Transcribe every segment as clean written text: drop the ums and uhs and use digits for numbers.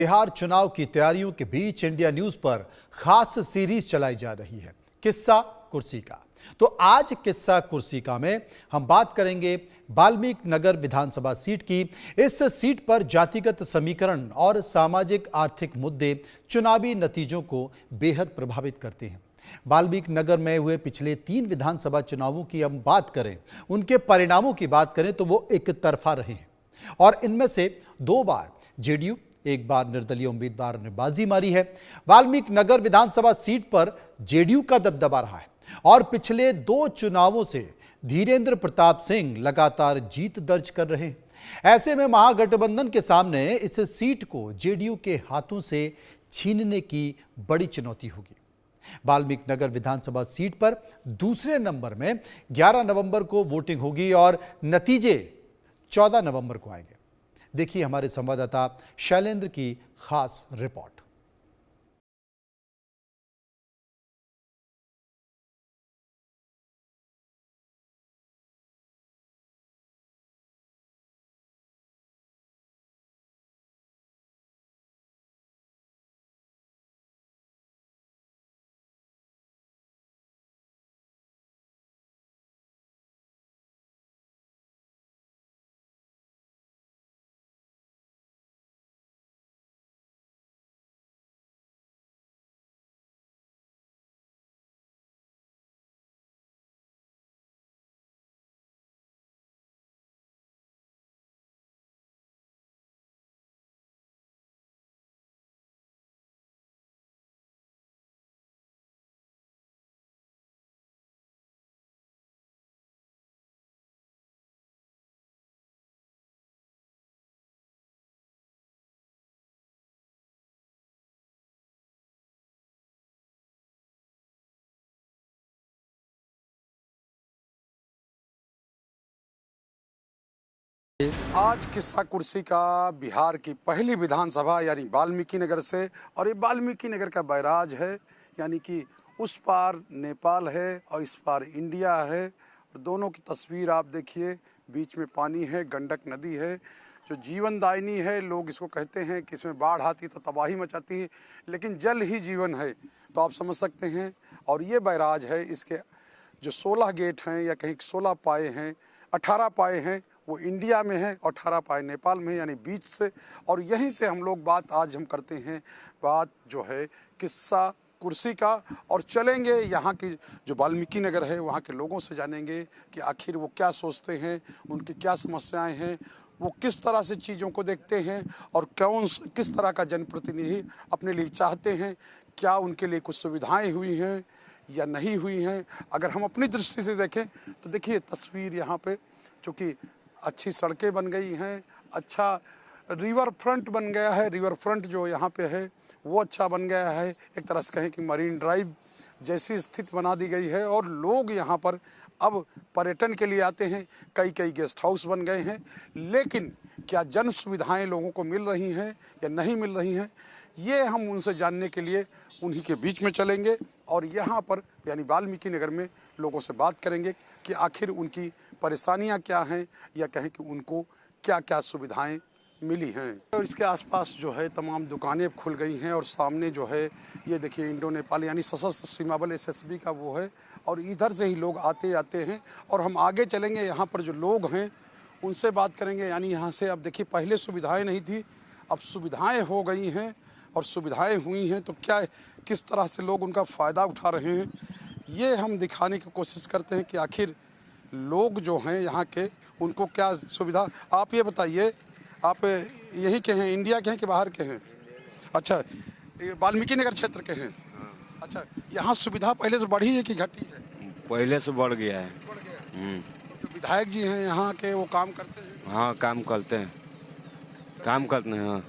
बिहार चुनाव की तैयारियों के बीच इंडिया न्यूज पर खास सीरीज चलाई जा रही है, किस्सा कुर्सी का। तो आज किस्सा कुर्सी का में हम बात करेंगे वाल्मीकि नगर विधानसभा सीट की। इस सीट पर जातिगत समीकरण और सामाजिक आर्थिक मुद्दे चुनावी नतीजों को बेहद प्रभावित करते हैं। वाल्मीकि नगर में हुए पिछले 3 विधानसभा चुनावों की हम बात करें, उनके परिणामों की बात करें तो वो एक तरफा रहे हैं और इनमें से 2 बार जेडीयू, एक बार निर्दलीय उम्मीदवार ने बाजी मारी है। वाल्मीकि नगर विधानसभा सीट पर जेडीयू का दबदबा रहा है और पिछले 2 चुनावों से धीरेन्द्र प्रताप सिंह लगातार जीत दर्ज कर रहे हैं। ऐसे में महागठबंधन के सामने इस सीट को जेडीयू के हाथों से छीनने की बड़ी चुनौती होगी। वाल्मीकि नगर विधानसभा सीट पर दूसरे नंबर में 11 नवंबर को वोटिंग होगी और नतीजे 14 नवंबर को आएंगे। देखिए हमारे संवाददाता शैलेंद्र की खास रिपोर्ट। आज किस्सा कुर्सी का बिहार की पहली विधानसभा यानी वाल्मीकि नगर से, और ये वाल्मीकि नगर का बैराज है, यानी कि उस पार नेपाल है और इस पार इंडिया है। दोनों की तस्वीर आप देखिए, बीच में पानी है, गंडक नदी है जो जीवनदायिनी है। लोग इसको कहते हैं कि इसमें बाढ़ आती तो तबाही मचाती है, लेकिन जल ही जीवन है, तो आप समझ सकते हैं। और ये बैराज है, इसके जो 16 गेट हैं या कहीं 16 पाए हैं, 18 पाए हैं वो इंडिया में है और 18 पाए नेपाल में, यानी बीच से। और यहीं से हम लोग आज हम करते हैं बात जो है किस्सा कुर्सी का, और चलेंगे यहाँ की जो वाल्मीकि नगर है वहाँ के लोगों से जानेंगे कि आखिर वो क्या सोचते हैं, उनकी क्या समस्याएं हैं, वो किस तरह से चीज़ों को देखते हैं और किस तरह का जनप्रतिनिधि अपने लिए चाहते हैं। क्या उनके लिए कुछ सुविधाएँ हुई हैं या नहीं हुई हैं। अगर हम अपनी दृष्टि से देखें तो देखिए तस्वीर यहाँ पे, चूँकि अच्छी सड़कें बन गई हैं, अच्छा रिवर फ्रंट बन गया है। रिवर फ्रंट जो यहाँ पे है वो अच्छा बन गया है, एक तरह से कहें कि मरीन ड्राइव जैसी स्थिति बना दी गई है और लोग यहाँ पर अब पर्यटन के लिए आते हैं। कई गेस्ट हाउस बन गए हैं, लेकिन क्या जन सुविधाएँ लोगों को मिल रही हैं या नहीं मिल रही हैं, ये हम उनसे जानने के लिए उन्हीं के बीच में चलेंगे और यहाँ पर यानी वाल्मीकि नगर में लोगों से बात करेंगे कि आखिर उनकी परेशानियाँ क्या हैं या कहें कि उनको क्या क्या सुविधाएं मिली हैं। और इसके आसपास जो है तमाम दुकानें खुल गई हैं और सामने जो है ये देखिए इंडो नेपाल यानी सशस्त्र सीमा बल एसएसबी का वो है, और इधर से ही लोग आते आते हैं। और हम आगे चलेंगे, यहाँ पर जो लोग हैं उनसे बात करेंगे। यानी यहाँ से अब देखिए पहले सुविधाएँ नहीं थी, अब सुविधाएँ हो गई हैं और सुविधाएं हुई हैं, तो क्या किस तरह से लोग उनका फ़ायदा उठा रहे हैं ये हम दिखाने की कोशिश करते हैं कि आखिर लोग जो हैं यहाँ के उनको क्या सुविधा। आप ये बताइए, आप यहीं के हैं, इंडिया के हैं कि बाहर के हैं? अच्छा, वाल्मीकि नगर क्षेत्र के हैं। अच्छा, यहाँ सुविधा पहले से बढ़ी है कि घटी है? पहले से बढ़ गया है। बढ़ गया। जो विधायक जी हैं यहाँ के वो काम करते हैं? हाँ, काम करते हैं, काम करते हैं। हाँ,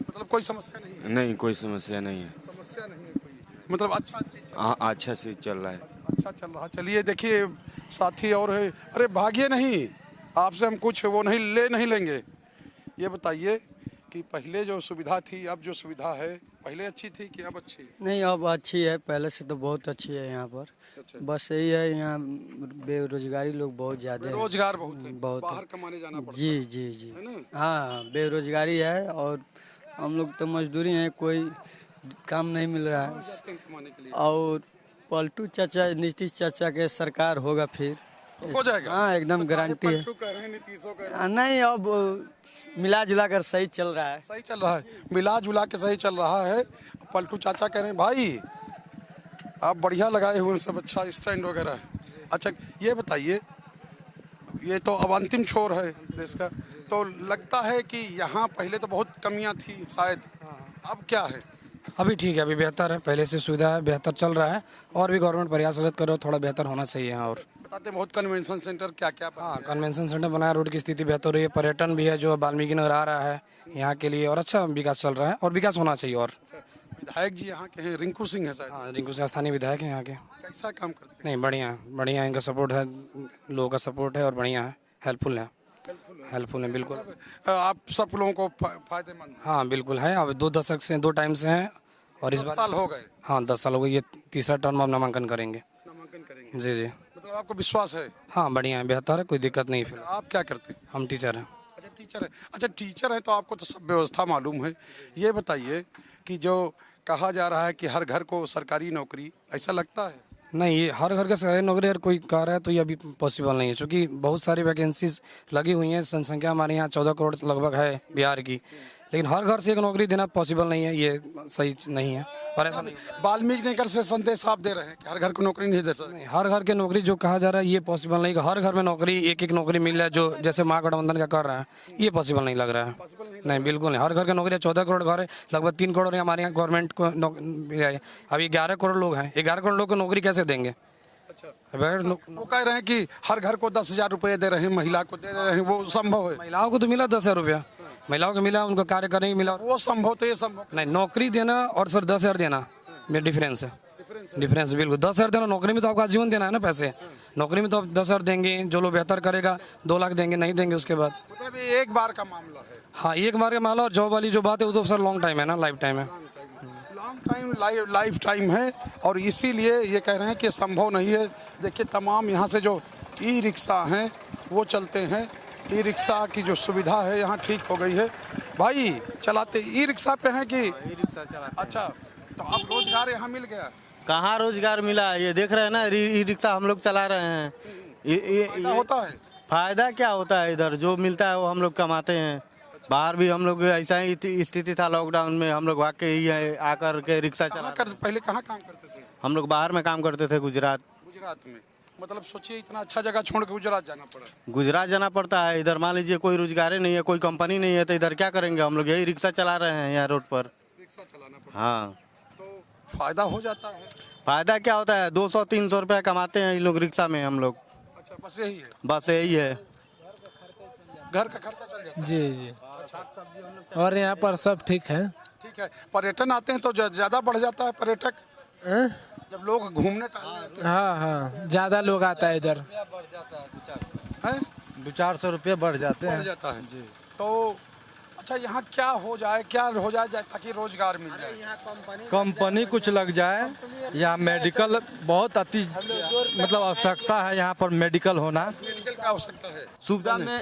मतलब कोई समस्या नहीं है? नहीं, कोई समस्या नहीं है। समस्या नहीं है कोई, मतलब अच्छा हाँ, अच्छा से चल रहा है। अच्छा चल रहा। चलिए देखिए साथी और है। अरे भागिए नहीं, आपसे हम कुछ वो नहीं लेंगे। ये बताइए कि पहले जो सुविधा थी, अब जो सुविधा है, पहले अच्छी थी कि अब अच्छी? नहीं, अब अच्छी है, पहले से तो बहुत अच्छी है यहाँ पर। अच्छा। बस यही है, यहाँ बेरोजगारी लोग बहुत ज़्यादा है। बेरोजगार बहुत है, बहुत बाहर कमाने जाना पड़ता जी है। जी जी, है ना? हाँ बेरोजगारी है और हम लोग तो मजदूरी हैं, कोई काम नहीं मिल रहा है। जाते हैं कमाने के लिए? और पलटू चाचा नीतीश चाचा के सरकार होगा फिर हो जाएगा? हाँ एकदम गारंटी है। पलटू कह रहे हैं, नीतीशों कह रहे हैं। नहीं अब मिला जुला कर सही चल रहा है। सही चल रहा है, मिला जुला के सही चल रहा है। पलटू चाचा कह रहे हैं भाई आप बढ़िया लगाए हुए हैं सब, अच्छा स्टैंड वगैरह। अच्छा ये बताइए, ये तो अब अंतिम छोर है देश का, तो लगता है कि यहाँ पहले तो बहुत कमियाँ थी शायद, अब क्या है? अभी ठीक है, अभी बेहतर है, पहले से सुविधा है, बेहतर चल रहा है। और भी गवर्नमेंट प्रयासरत करो, थोड़ा बेहतर होना चाहिए यहाँ। और बताते हैं बहुत कन्वेंशन सेंटर क्या क्या हाँ, कन्वेंशन सेंटर बनाया, रोड की स्थिति बेहतर हो रही है, पर्यटन भी है जो वाल्मीकि नगर आ रहा है यहाँ के लिए, और अच्छा विकास चल रहा है और विकास होना चाहिए। और विधायक जी यहाँ के हैं, रिंकू सिंह है शायद, हाँ, रिंकू सिंह स्थानीय विधायक है यहाँ के। कैसा काम करते हैं? नहीं, बढ़िया है, बढ़िया है, इनका सपोर्ट है, लोगों का सपोर्ट है और बढ़िया है, हेल्पफुल है बिल्कुल। आप सब लोगों को फायदेमंद है? हाँ बिल्कुल है, अब 2 दशक से 2 टाइम से हैं और इस 10 बार साल हो गए हाँ 10 साल हो गए, ये तीसरा टर्म अब नामांकन करेंगे। नामांकन करेंगे, जी जी, मतलब आपको विश्वास है? हाँ बढ़िया है, बेहतर है, कोई दिक्कत नहीं फिलहाल। आप क्या करते हैं? हम टीचर हैं। अच्छा टीचर है। अच्छा टीचर है तो आपको तो सब व्यवस्था मालूम है। ये बताइए कि जो कहा जा रहा है कि हर घर को सरकारी नौकरी, ऐसा लगता है? नहीं, ये हर घर का सरकारी नौकरी अगर कोई कर रहा है तो ये अभी पॉसिबल नहीं है, क्योंकि बहुत सारी वैकेंसीज लगी हुई हैं, जनसंख्या हमारे यहाँ 14 करोड़ लगभग है बिहार की, लेकिन हर घर से एक नौकरी देना पॉसिबल नहीं है, ये सही नहीं है। और ऐसा नहीं, वाल्मीकि नगर से संदेश आप दे रहे हैं कि हर घर को नौकरी नहीं दे सकते? हर घर के नौकरी जो कहा जा रहा है ये पॉसिबल नहीं, कि हर घर में नौकरी एक नौकरी मिल जाए जो जैसे महागठबंधन का कर रहा है, ये पॉसिबल नहीं लग रहा है। नहीं बिल्कुल नहीं, हर घर की नौकरी, 14 करोड़ घर है, लगभग 3 करोड़ हमारे यहाँ गवर्नमेंट को अभी 11 करोड़ लोग हैं, 11 करोड़ लोग को नौकरी कैसे देंगे? अच्छा वो कह रहे हैं कि हर घर को 10,000 रुपये दे रहे हैं, महिला को दे रहे हैं, वो संभव है? महिलाओं को तो मिला 10,000 रुपया, महिलाओं को मिला, उनको कार्य करने को मिला। वो संभव तो ये संभव नहीं, नौकरी देना और सर 10,000 देना में डिफरेंस है, डिफरेंस बिल्कुल। 10,000 देना, नौकरी में तो आपका जीवन देना है ना पैसे, नौकरी में तो आप 10,000 देंगे, जो लोग बेहतर करेगा 2 लाख देंगे, नहीं देंगे उसके बाद। मतलब ये एक बार का मामला है? हाँ, एक बार का मामला, और जॉब वाली जो बात है वो तो सर लॉन्ग टाइम है ना, लाइफ टाइम है। लाइफ टाइम है, और इसीलिए ये कह रहे हैं कि संभव नहीं है। देखिए तमाम यहाँ से जो ई रिक्शा हैं वो चलते हैं, ई रिक्शा की जो सुविधा है यहाँ ठीक हो गई है। भाई चलाते ई रिक्शा पे हैं कि? ई रिक्शा चलाते। अच्छा, तो अब रोजगार यहाँ मिल गया? कहाँ रोजगार मिला? ये देख रहे हैं ना, ई रिक्शा हम लोग चला रहे हैं। फायदा होता है? फायदा क्या होता है, इधर जो मिलता है वो हम लोग कमाते हैं। बाहर भी हम लोग ऐसा ही स्थिति था, लॉकडाउन में हम लोग वाकई ही आकर के रिक्शा चला। पहले कहाँ काम करते थे? हम लोग बाहर में काम करते थे, गुजरात में। मतलब सोचिए इतना अच्छा जगह छोड़ के गुजरात जाना पड़ा? गुजरात जाना पड़ता है। इधर मान लीजिए कोई रोजगार ही नहीं है, कोई कंपनी नहीं है, तो इधर क्या करेंगे हम लोग? यही रिक्शा चला रहे हैं यहाँ रोड पर। रिक्शा चलाना पड़ता? हाँ, तो फायदा हो जाता है? फायदा क्या होता है, 200-300 रुपया कमाते हैं ये लोग रिक्शा में हम लोग। अच्छा, बस यही है? बस यही है, घर का खर्चा चल जाता है? जी जी। और यहाँ पर सब ठीक है। ठीक है। पर्यटन आते हैं तो ज्यादा बढ़ जाता है पर्यटक, जब लोग घूमने टहलने आते हाँ हाँ, ज्यादा लोग आता है इधर। हैं? 200-400 रुपये बढ़ जाते बढ़ हैं। जाता है जी। तो अच्छा यहाँ क्या हो जाए ताकि रोजगार मिल जाए? कंपनी कुछ लग जाए, यहाँ मेडिकल बहुत मतलब आवश्यकता है यहाँ पर मेडिकल होना। मेडिकल का आवश्यकता है?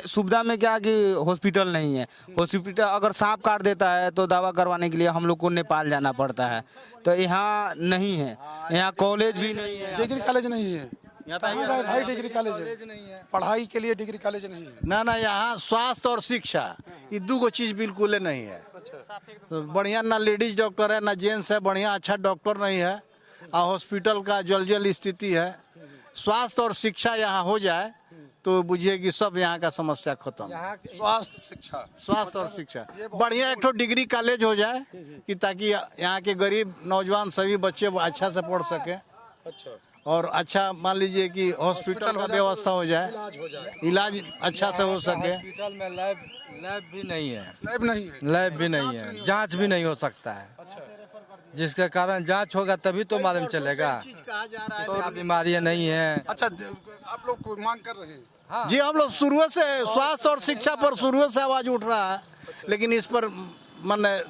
सुविधा में क्या कि हॉस्पिटल नहीं है। हॉस्पिटल अगर सांप काट देता है तो दवा करवाने के लिए हम लोग को नेपाल जाना पड़ता है, तो यहाँ नहीं है। यहाँ कॉलेज भी नहीं है, डिग्री कॉलेज नहीं है भाई, डिग्री कॉलेज है? पढ़ाई के लिए डिग्री कॉलेज नहीं है? ना ना, यहाँ स्वास्थ्य और शिक्षा ये 2 चीज बिल्कुल नहीं है। तो बढ़िया ना लेडीज डॉक्टर है ना जेंट्स है, बढ़िया अच्छा डॉक्टर नहीं है, और हॉस्पिटल का जल स्थिति है। स्वास्थ्य और शिक्षा यहाँ हो जाए तो बुझिए कि सब यहाँ का समस्या खत्म। स्वास्थ्य और शिक्षा बढ़िया एक डिग्री कॉलेज हो जाए कि ताकि यहाँ के गरीब नौजवान सभी बच्चे अच्छा से पढ़ सके। अच्छा, और अच्छा मान लीजिए कि हॉस्पिटल का व्यवस्था हो जाए, इलाज अच्छा से हो सके। हॉस्पिटल में लैब भी नहीं है। लैब भी नहीं है, जांच भी नहीं हो सकता है। जिसके कारण जांच होगा तभी तो मालूम चलेगा। तो बीमारियां नहीं है। अच्छा, आप लोग मांग कर रहे हैं? जी, हम लोग शुरू से स्वास्थ्य और शिक्षा पर शुरू से आवाज उठ रहा है, लेकिन इस पर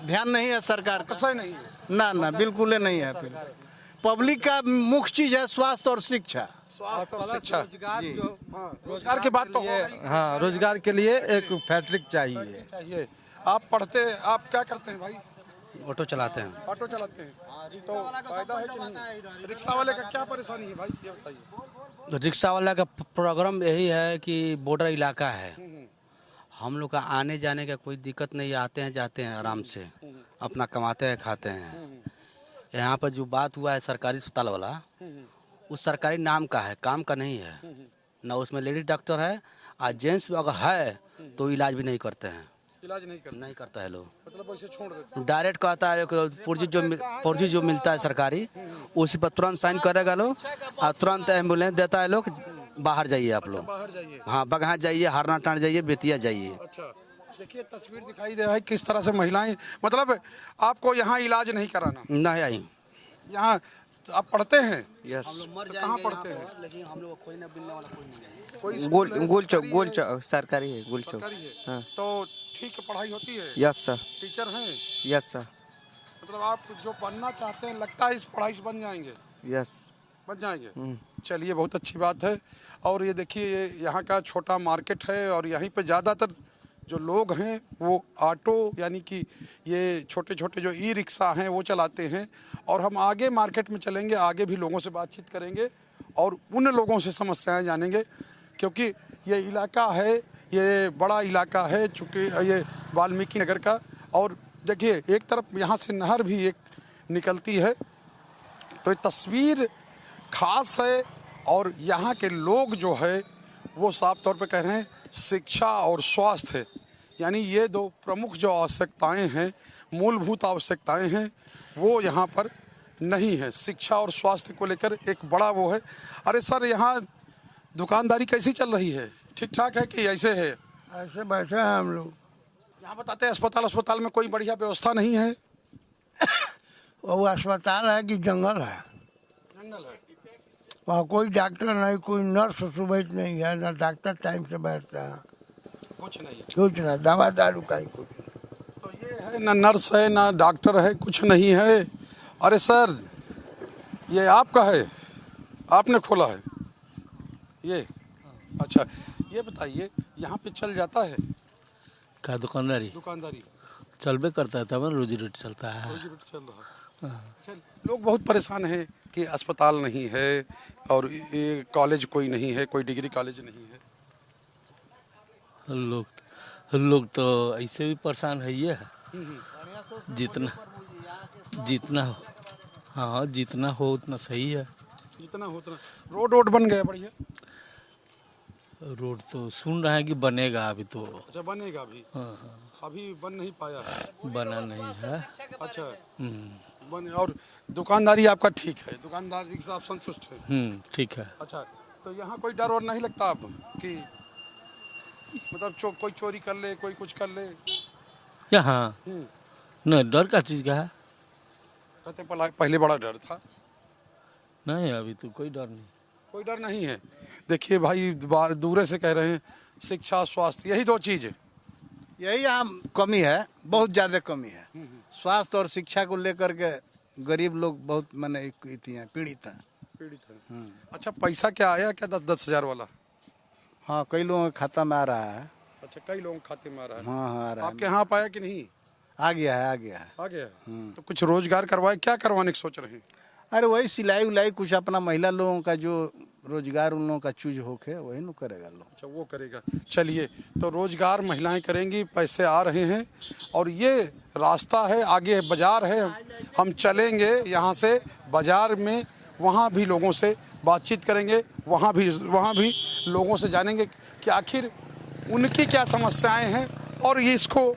ध्यान नहीं है सरकार का। नहीं है? ना ना, बिल्कुल नहीं है। पब्लिक का मुख्य चीज है स्वास्थ्य और शिक्षा। स्वास्थ्य और शिक्षा, रोजगार की बात तो हो गई। हाँ, रोजगार के लिए एक फैक्ट्री चाहिए। आप पढ़ते, आप क्या करते हैं भाई? ऑटो चलाते हैं। ऑटो चलाते हैं, तो फायदा है कि नहीं? रिक्शा वाले का क्या परेशानी है भाई, ये बताइए। रिक्शा वाला का प्रॉब्लम यही है कि बॉर्डर इलाका है, हम लोग का आने जाने का कोई दिक्कत नहीं, आते हैं जाते हैं आराम से, अपना कमाते हैं खाते हैं। यहाँ पर जो बात हुआ है सरकारी अस्पताल वाला, वो सरकारी नाम का है, काम का नहीं है। ना उसमें लेडी डॉक्टर है, और जेंट्स अगर है तो इलाज भी नहीं करते हैं। इलाज नहीं करता है लोग, मतलब वैसे छोड़ देते हैं। डायरेक्ट कहता है कि पुर्जी जो मिलता है सरकारी, उसी पर तुरंत साइन करेगा लोग, और तुरंत एम्बुलेंस देता है लोग, बाहर जाइए आप लोग। बाहर जाइए। हाँ, बगहा जाइए, हरना टाँड़ जाइए, बेतिया जाइए। अच्छा, देखिए तस्वीर दिखाई दे रहा है किस तरह से महिलाएं, मतलब आपको यहाँ इलाज नहीं कराना। नहीं आई यहाँ आप पढ़ते हैं? यस। तो कहाँ पढ़ते हैं? लेकिन हम लोग कोई ना मिलने वाला कोई नहीं। कोई स्कूल है, गोल सरकारी चौक है? सरकारी है, गोल चौक। सरकारी है। हाँ। तो ठीक पढ़ाई होती है? Yes sir. टीचर हैं? Yes sir. मतलब आप जो बनना चाहते हैं, लगता है इस पढ़ाई से बन जाएंगे? यस। बन जाएंगे। चलिए, बहुत अच्छी बात है। और ये देखिए, ये यहाँ का छोटा मार्केट है, और यहीं पे ज़्यादातर जो लोग हैं वो ऑटो, यानी कि ये छोटे छोटे जो ई रिक्शा हैं वो चलाते हैं। और हम आगे मार्केट में चलेंगे, आगे भी लोगों से बातचीत करेंगे और उन लोगों से समस्याएं जानेंगे, क्योंकि ये इलाका है, ये बड़ा इलाका है, चूँकि ये वाल्मीकि नगर का। और देखिए, एक तरफ यहाँ से नहर भी एक निकलती है, तो ये तस्वीर खास है। और यहाँ के लोग जो है वो साफ तौर पे कह रहे हैं शिक्षा और स्वास्थ्य, यानी ये दो प्रमुख जो आवश्यकताएं हैं, मूलभूत आवश्यकताएं हैं, वो यहाँ पर नहीं है। शिक्षा और स्वास्थ्य को लेकर एक बड़ा वो है। अरे सर, यहाँ दुकानदारी कैसी चल रही है? ठीक ठाक है कि ऐसे है? ऐसे बैठे हैं हम लोग। यहाँ बताते हैं अस्पताल में कोई बढ़िया व्यवस्था नहीं है। वो अस्पताल है कि जंगल है? जंगल है। वहाँ कोई डॉक्टर नहीं, कोई नर्स सुबह नहीं है, ना डॉक्टर टाइम से बैठता है, कुछ नहीं है। कुछ ना, दवा दारू का ही कुछ नहीं। तो ये है, ना नर्स है ना डॉक्टर है, कुछ नहीं है। अरे सर, ये आपका है? आपने खोला है ये? अच्छा, ये बताइए, यहाँ पे चल जाता है का दुकानदारी दुकानदारी? चलबे करता है, तब रोजी रोटी चलता है। रोजी रोटी चल रहा है। अच्छा, लोग बहुत परेशान हैं कि अस्पताल नहीं है और ये कॉलेज कोई नहीं है, कोई डिग्री कॉलेज नहीं है। लोग तो ऐसे भी परेशान है, ये है जितना हो, हाँ जितना हो उतना सही है। जितना हो उतना। रोड बन गया बढ़िया? रोड तो सुन रहे हैं कि बनेगा अभी तो। अच्छा, बनेगा अभी? हाँ। अभी बन नहीं पाया है? बना नहीं है। अच्छा, बने। और दुकानदारी आपका ठीक है? दुकानदारी से आप संतुष्ट है? ठीक है। अच्छा, तो यहाँ कोई डर और नहीं लगता आप कि मतलब कोई चोरी कर ले, कोई कुछ कर ले? यहाँ नहीं, डर का चीज का है? कहते पहले बड़ा डर था। नहीं, अभी तो कोई डर नहीं। कोई डर नहीं है। देखिए भाई, दूर से कह रहे हैं शिक्षा स्वास्थ्य, यही दो चीज़ है। यही यहाँ कमी है, बहुत ज़्यादा कमी है। स्वास्थ्य और शिक्षा को लेकर के गरीब लोग बहुत पीड़ित हैं। अच्छा, पैसा क्या आया क्या 10-10 हज़ार वाला? हाँ, कई लोगों के खाता में आ रहा है। अच्छा, कई लोगों के खाते में आ रहा है। हाँ, आ रहा है। आपके यहाँ पाया कि नहीं? आ गया है। आ गया है। तो कुछ रोजगार करवाए, क्या करवाने की सोच रहे हैं? अरे वही सिलाई उलाई कुछ अपना महिला लोगों का जो रोजगार उन लोगों का चूज होके वही न करेगा लोग। अच्छा, वो करेगा। चलिए, तो रोजगार महिलाएं करेंगी, पैसे आ रहे हैं, और ये रास्ता है, आगे बाजार है, हम चलेंगे यहाँ से बाजार में, वहाँ भी लोगों से बातचीत करेंगे, वहाँ भी लोगों से जानेंगे कि आखिर उनकी क्या समस्याएं हैं और ये इसको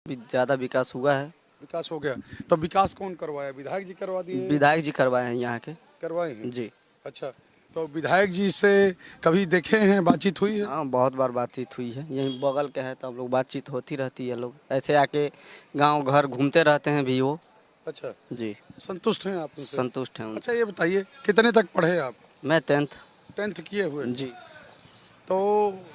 ज़्यादा विकास हुआ है। विकास हो गया, तो विकास कौन करवाया? विधायक जी करवा दिए? विधायक जी करवाए हैं यहाँ के। करवाए हैं जी। अच्छा, तो विधायक जी से कभी देखे हैं, बातचीत हुई है? हाँ, बहुत बार बातचीत हुई है, यहीं बगल के है तो हम लोग बातचीत होती रहती है। लोग ऐसे आके गांव घर घूमते रहते हैं भी वो। अच्छा जी। संतुष्ट हैं आप उनसे? संतुष्ट हैं। अच्छा ये बताइए, कितने तक पढ़े आप? मैं 10th किए हुए? जी। तो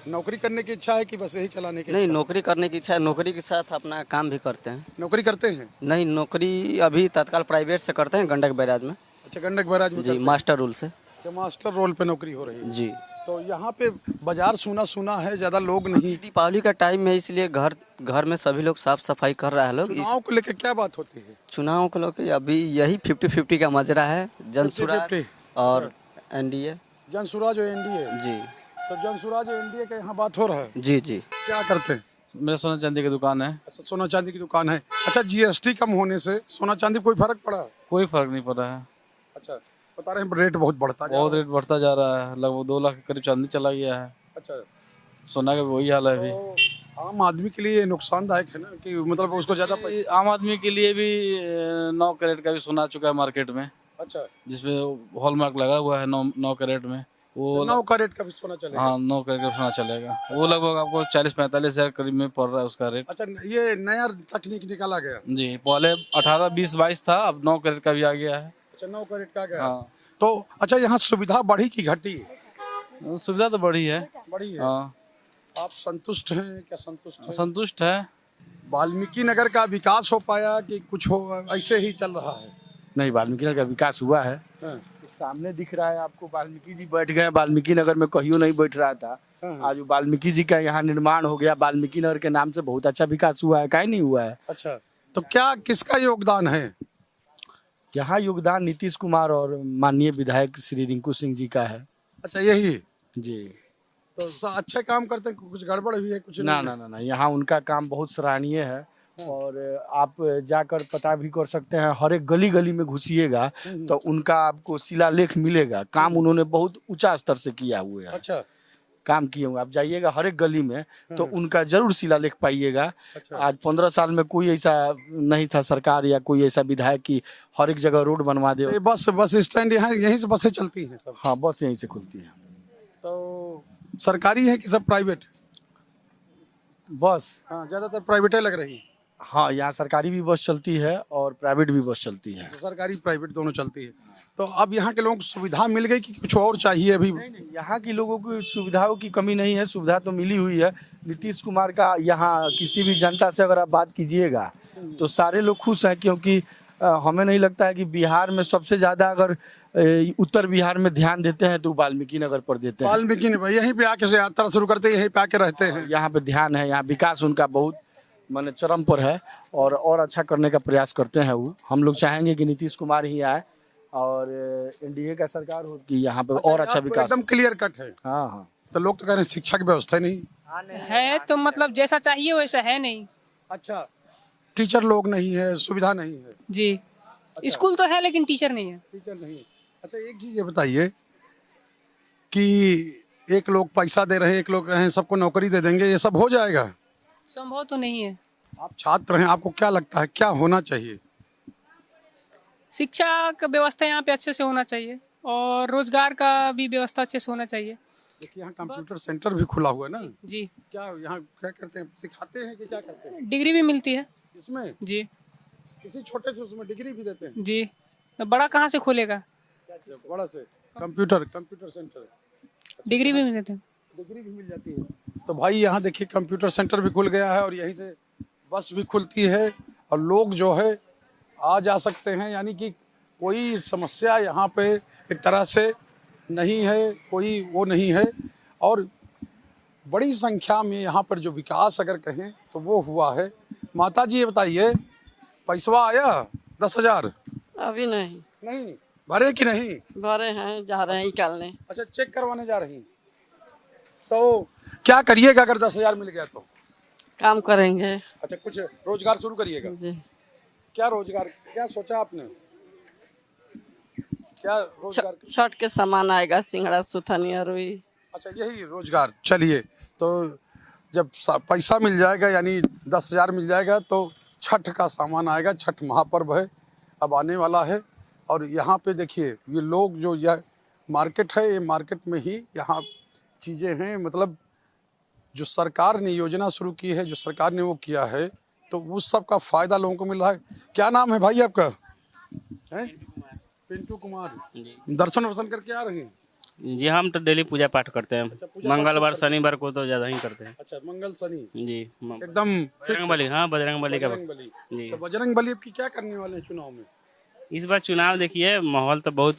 नौकरी करने की इच्छा है कि बस यही चलाने की? नहीं, नौकरी करने की इच्छा है। नौकरी के साथ अपना काम भी करते हैं। नौकरी करते हैं? नहीं, नौकरी अभी तत्काल प्राइवेट से करते हैं गंडक बैराज में। अच्छा, गंडक बैराज में? जी, मास्टर रोल से। मास्टर रोल पे नौकरी हो रही है? जी। तो यहाँ पे बाजार सुना है, ज्यादा लोग नहीं। दीपावली का टाइम है इसलिए घर में सभी लोग साफ सफाई कर रहा है। लोग चुनाव को लेकर क्या बात होती है? चुनाव को लेकर अभी यही 50-50 का मजरा है। जनसुराज और एनडीए। जनसुराज और एनडीए? जी। तो जनसुराज और एनडीए का यहाँ बात हो रहा है? जी जी। क्या करते हैं? मेरा सोना चांदी की दुकान है। अच्छा, सोना चांदी की दुकान है। अच्छा, जीएसटी कम होने से सोना चांदी कोई फर्क पड़ा? कोई फर्क नहीं पड़ रहा है। अच्छा, बता रहे हैं रेट बहुत बढ़ता जा रहा है। बहुत रेट बढ़ता जा रहा है, लगभग 2 लाख के करीब चांदी चला गया है। अच्छा, सोना का भी वही हाल है अभी। तो आम आदमी के लिए नुकसानदायक है ना, कि मतलब उसको ज्यादा पैसे? आम आदमी के लिए भी 9 कैरेट का भी सोना आ चुका है मार्केट में। अच्छा, जिसमें हॉलमार्क लगा हुआ है 9 कैरेट में। वो 9 कैरेट का भी सोना चलेगा? हाँ, 9 कैरेट का सोना चलेगा। वो लगभग आपको 40-45 हजार करीब में पड़ रहा है उसका रेट। अच्छा, ये नया तकनीक निकाला गया? जी, पहले 18, 20, 22 था, अब 9 कैरेट का भी आ गया है। अच्छा, 9 कैरेट का गया। हाँ। तो अच्छा, यहाँ सुविधा बढ़ी की घटी? सुविधा तो बढ़ी है। बढ़ी है। हाँ। आप संतुष्ट हैं? क्या संतुष्ट हैं? संतुष्ट है। वाल्मीकि नगर का विकास हो पाया कि कुछ हो ऐसे ही चल रहा है? नहीं, वाल्मीकि नगर का विकास हुआ है। हाँ। सामने दिख रहा है आपको, वाल्मीकि जी बैठ गए। वाल्मीकि नगर में कहियो नहीं बैठ रहा था। आज वाल्मीकि जी का यहाँ निर्माण हो गया। वाल्मीकि नगर के नाम से बहुत अच्छा विकास हुआ है, काहे नहीं हुआ है। अच्छा, तो क्या किसका योगदान है यहाँ? योगदान नीतीश कुमार और माननीय विधायक श्री रिंकू सिंह जी का है। अच्छा, यही जी। तो अच्छे काम करते हैं, कुछ गड़बड़ भी है? कुछ ना नहीं? ना ना ना, यहाँ उनका काम बहुत सराहनीय है। और आप जाकर पता भी कर सकते हैं, हर एक गली गली में घुसिएगा तो उनका आपको शिलालेख मिलेगा। काम उन्होंने बहुत ऊंचा स्तर से किया हुआ है। अच्छा, काम किए हुए। आप जाइएगा हर एक गली में तो उनका जरूर शिलालेख पाइएगा। अच्छा। आज 15 साल में कोई ऐसा नहीं था सरकार या कोई ऐसा विधायक की हर एक जगह रोड बनवा दे। बस स्टैंड यहाँ यहीं से बसें चलती हैं सब? हाँ, बस यहीं से खुलती है। तो सरकारी है कि सब प्राइवेट? बस हाँ, ज्यादातर प्राइवेट लग रही है। हाँ, यहाँ सरकारी भी बस चलती है और प्राइवेट भी बस चलती है। तो सरकारी प्राइवेट दोनों चलती है। तो अब यहाँ के लोगों को सुविधा मिल गई कि कुछ और चाहिए अभी? नहीं, यहाँ के लोगों को सुविधाओं की कमी नहीं है, सुविधा तो मिली हुई है। नीतीश कुमार का यहाँ किसी भी जनता से अगर आप बात कीजिएगा तो सारे लोग खुश हैं, क्योंकि हमें नहीं लगता है कि बिहार में सबसे ज्यादा अगर उत्तर बिहार में ध्यान देते हैं तो वाल्मीकि नगर पर देते हैं। वाल्मीकि नगर यहीं पे आके से यात्रा शुरू करते हैं, यहीं पे आके रहते हैं। यहाँ पे ध्यान है, यहाँ विकास उनका बहुत माने चरम पर है और अच्छा करने का प्रयास करते हैं वो। हम लोग चाहेंगे कि नीतीश कुमार ही आए और एनडीए का सरकार हो कि यहाँ पे और अच्छा विकास। एकदम क्लियर कट है। हाँ हाँ। तो लोग तो कह रहे हैं शिक्षा की व्यवस्था नहीं है, तो मतलब जैसा चाहिए वैसा है नहीं। अच्छा, टीचर लोग नहीं है, सुविधा नहीं है? जी। अच्छा। स्कूल तो है लेकिन टीचर नहीं है। टीचर नहीं है। अच्छा, एक चीज ये बताइए कि एक लोग पैसा दे रहे हैं, एक लोग कह रहे हैं सबको नौकरी दे देंगे, ये सब हो जाएगा? संभव तो नहीं है। आप छात्र हैं, आपको क्या लगता है क्या होना चाहिए? शिक्षा का व्यवस्था यहाँ पे अच्छे से होना चाहिए और रोजगार का भी व्यवस्था अच्छे से होना चाहिए। देखिए, यहाँ कंप्यूटर सेंटर भी खुला हुआ है ना? जी। क्या यहाँ क्या करते हैं, सिखाते हैं कि क्या करते हैं? डिग्री भी मिलती है इसमें? जी। किसी छोटे से उसमें डिग्री भी देते हैं? जी। तो बड़ा कहाँ से खोलेगा? बड़ा से कंप्यूटर सेंटर डिग्री भी मिलते हैं। डिग्री भी मिल जाती है। तो भाई यहाँ देखिए कंप्यूटर सेंटर भी खुल गया है और यहीं से बस भी खुलती है और लोग जो है आ जा सकते हैं, यानी कि कोई समस्या यहाँ पे एक तरह से नहीं है, कोई वो नहीं है। और बड़ी संख्या में यहाँ पर जो विकास अगर कहें तो वो हुआ है। माता जी ये बताइए, पैसवा आया 10,000? अभी नहीं भरे कि नहीं? भरे हैं, जा रहे हैं निकालने। अच्छा, चेक करवाने जा रही हैं। तो क्या करिएगा अगर 10,000 मिल गया तो? काम करेंगे। अच्छा, कुछ रोजगार शुरू करिएगा? जी। क्या रोजगार, क्या सोचा आपने? क्या रोजगार? छठ के सामान आएगा, सिंगड़ा, सुथनी, रुई। अच्छा, यही रोजगार। चलिए, तो जब पैसा मिल जाएगा यानी 10,000 मिल जाएगा तो छठ का सामान आएगा। छठ महापर्व है, अब आने वाला है। और यहाँ पे देखिए ये लोग जो यह मार्केट है, ये मार्केट में ही यहाँ चीज़ें हैं। मतलब जो सरकार ने योजना शुरू की है, जो सरकार ने वो किया है, तो उस सब का फ़ायदा लोगों को मिल रहा है। क्या नाम है भाई आपका? है पिंटू कुमार। दर्शन वर्शन करके आ रहे हैं? जी हम तो डेली पूजा पाठ करते हैं। मंगलवार शनिवार को तो ज़्यादा ही करते हैं। अच्छा, मंगल शनि जी एकदम बजरंग बली। हाँ, बजरंग बली का जी। तो बजरंग बली की क्या करने वाले हैं चुनाव में? इस बार चुनाव देखिए माहौल तो बहुत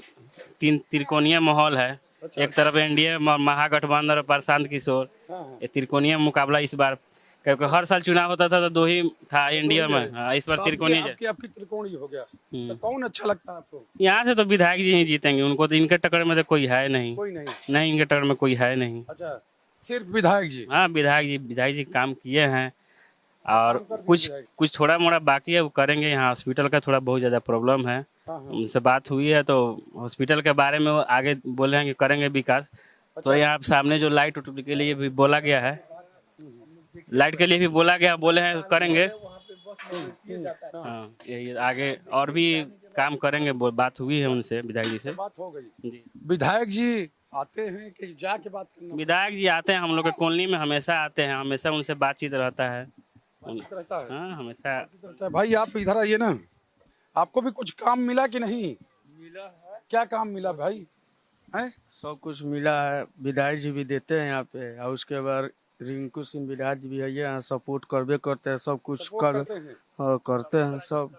त्रिकोणीय माहौल है। एक तरफ एनडीए महागठबंधन और प्रशांत किशोर, ये त्रिकोणीय मुकाबला इस बार, क्योंकि हर साल चुनाव होता था तो दो ही था एनडीए में। इस बार त्रिकोणीय आपकी त्रिकोणीय हो गया। तो कौन अच्छा लगता है आपको? यहाँ से तो विधायक जी ही जीतेंगे, उनको तो इनके टक्कर में तो कोई है नहीं। कोई नहीं? नहीं, इनके टक्कर में कोई है नहीं। अच्छा, सिर्फ विधायक जी? हाँ, विधायक जी काम किए हैं और कुछ थोड़ा मोड़ा बाकी है, वो करेंगे। यहाँ हॉस्पिटल का थोड़ा बहुत ज़्यादा प्रॉब्लम है, उनसे बात हुई है तो हॉस्पिटल के बारे में वो आगे बोले हैं कि करेंगे विकास। तो यहाँ सामने जो लाइट के लिए भी बोला गया है, लाइट के लिए भी बोला गया, बोले हैं करेंगे। हाँ, यही आगे और भी काम करेंगे, बात हुई है उनसे, विधायक जी से बात हो गई जी। विधायक जी आते हैं कि जाके बात करना? विधायक जी आते हैं, हम लोग के कॉलोनी में हमेशा आते हैं, हमेशा उनसे बातचीत रहता है। हाँ, हमेशा। भाई आप इधर आइए ना, आपको भी कुछ काम मिला कि नहीं? मिला है। क्या काम मिला भाई? है सब कुछ मिला है, विधायक जी भी देते हैं यहाँ पे, और उसके बाद रिंकू सिंह विधायक जी भी है, यहाँ सपोर्ट करबे करते हैं, सब कुछ करते हैं सब।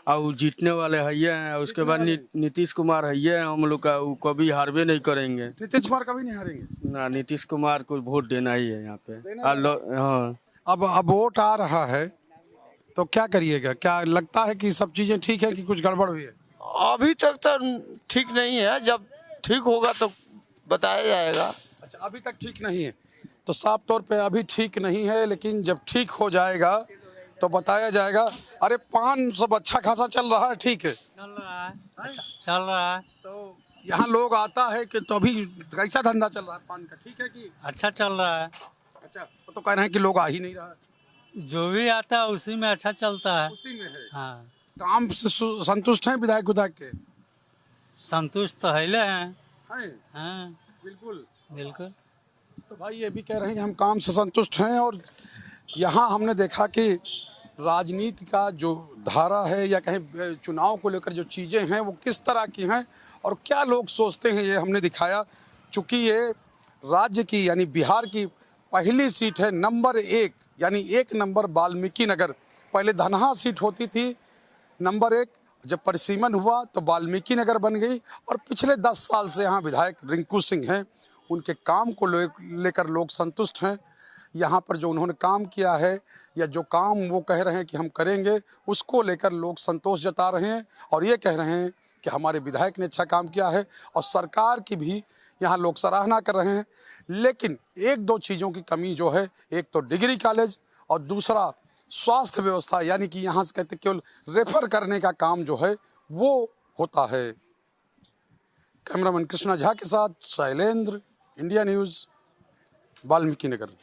और जीतने वाले है, उसके बाद नीतीश कुमार है हम लोग का, वो कभी हारबे नहीं करेंगे। नीतीश कुमार कभी नहीं हारेंगे ना, नीतीश कुमार को वोट देना ही है यहाँ पे। हाँ, अब वोट आ रहा है तो क्या करिएगा? क्या लगता है कि सब चीजें ठीक है कि कुछ गड़बड़ हुई है? अभी तक तो ठीक नहीं है, जब ठीक होगा तो बताया जाएगा। अच्छा, अभी तक ठीक नहीं है, तो साफ तौर पे अभी ठीक नहीं है, लेकिन जब ठीक हो जाएगा तो बताया जाएगा। अरे पान सब अच्छा खासा चल रहा है? ठीक है, चल रहा है। तो यहाँ लोग आता है कि तो अभी कैसा धंधा चल रहा है पान का? ठीक है कि अच्छा चल रहा है? अच्छा, तो कह रहे हैं कि लोग आ ही नहीं रहा है। जो भी आता है उसी में अच्छा चलता है। उसी में है। हाँ, काम से संतुष्ट हैं विधायक के? संतुष्ट तो हैले हैं। हाँ, बिल्कुल बिल्कुल। तो भाई ये भी कह रहे हैं कि हम काम से संतुष्ट हैं। और यहाँ हमने देखा कि राजनीति का जो धारा है या कहीं चुनाव को लेकर जो चीज़ें हैं वो किस तरह की हैं और क्या लोग सोचते हैं, ये हमने दिखाया। चूँकि ये राज्य की यानी बिहार की पहली सीट है, नंबर 1 यानी 1 नंबर वाल्मीकि नगर। पहले धनहा सीट होती थी नंबर 1, जब परिसीमन हुआ तो वाल्मीकि नगर बन गई। और पिछले 10 साल से यहाँ विधायक रिंकू सिंह हैं, उनके काम को लेकर लोग संतुष्ट हैं। यहाँ पर जो उन्होंने काम किया है या जो काम वो कह रहे हैं कि हम करेंगे, उसको लेकर लोग संतोष जता रहे हैं और ये कह रहे हैं कि हमारे विधायक ने अच्छा काम किया है। और सरकार की भी यहाँ लोग सराहना कर रहे हैं। लेकिन 1-2 चीज़ों की कमी जो है, एक तो डिग्री कॉलेज और दूसरा स्वास्थ्य व्यवस्था, यानी कि यहाँ से कहते केवल रेफर करने का काम जो है वो होता है। कैमरामैन कृष्णा झा के साथ शैलेंद्र, इंडिया न्यूज़, वाल्मीकि नगर।